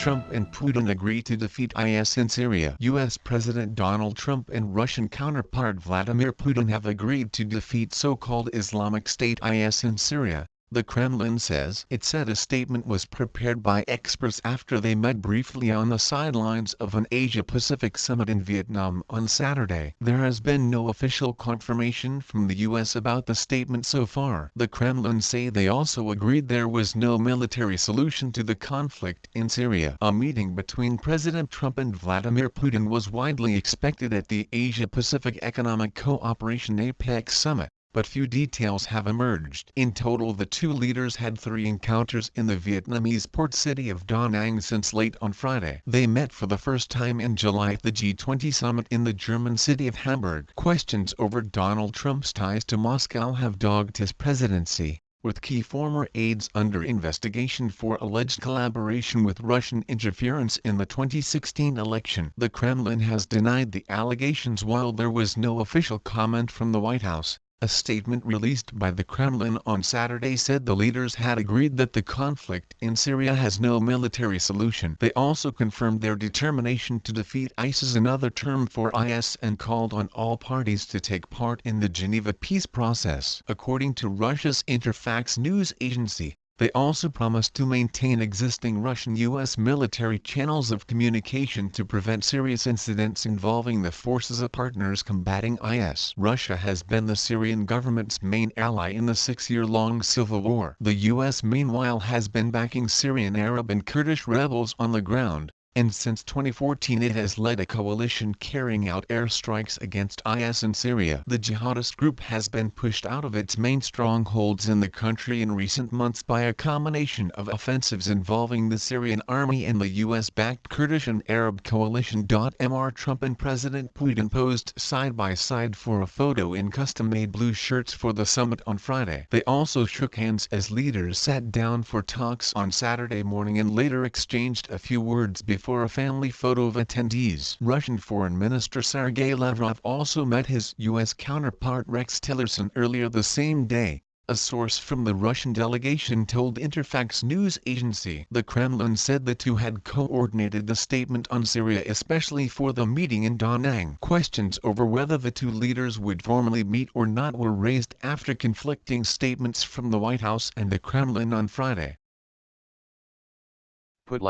Trump and Putin agree to defeat IS in Syria. U.S. President Donald Trump and Russian counterpart Vladimir Putin have agreed to defeat so-called Islamic State IS in Syria, the Kremlin says. It said a statement was prepared by experts after they met briefly on the sidelines of an Asia-Pacific summit in Vietnam on Saturday. There has been no official confirmation from the U.S. about the statement so far. The Kremlin say they also agreed there was no military solution to the conflict in Syria. A meeting between President Trump and Vladimir Putin was widely expected at the Asia-Pacific Economic Cooperation APEC summit, but few details have emerged. In total, the two leaders had 3 encounters in the Vietnamese port city of Da Nang since late on Friday. They met for the first time in July at the G20 summit in the German city of Hamburg. Questions over Donald Trump's ties to Moscow have dogged his presidency, with key former aides under investigation for alleged collaboration with Russian interference in the 2016 election. The Kremlin has denied the allegations while there was no official comment from the White House. A statement released by the Kremlin on Saturday said the leaders had agreed that the conflict in Syria has no military solution. They also confirmed their determination to defeat ISIS, another term for IS, and called on all parties to take part in the Geneva peace process. According to Russia's Interfax news agency, they also promised to maintain existing Russian-U.S. military channels of communication to prevent serious incidents involving the forces of partners combating IS. Russia has been the Syrian government's main ally in the 6-year-long civil war. The U.S. meanwhile has been backing Syrian Arab and Kurdish rebels on the ground, and since 2014 it has led a coalition carrying out airstrikes against IS in Syria. The jihadist group has been pushed out of its main strongholds in the country in recent months by a combination of offensives involving the Syrian army and the US-backed Kurdish and Arab coalition. Trump and President Putin posed side by side for a photo in custom-made blue shirts for the summit on Friday. They also shook hands as leaders sat down for talks on Saturday morning and later exchanged a few words before a family photo of attendees. Russian Foreign Minister Sergei Lavrov also met his U.S. counterpart Rex Tillerson earlier the same day, a source from the Russian delegation told Interfax news agency. The Kremlin said the two had coordinated the statement on Syria especially for the meeting in Da Nang. Questions over whether the two leaders would formally meet or not were raised after conflicting statements from the White House and the Kremlin on Friday.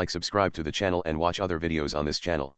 Subscribe to the channel and watch other videos on this channel.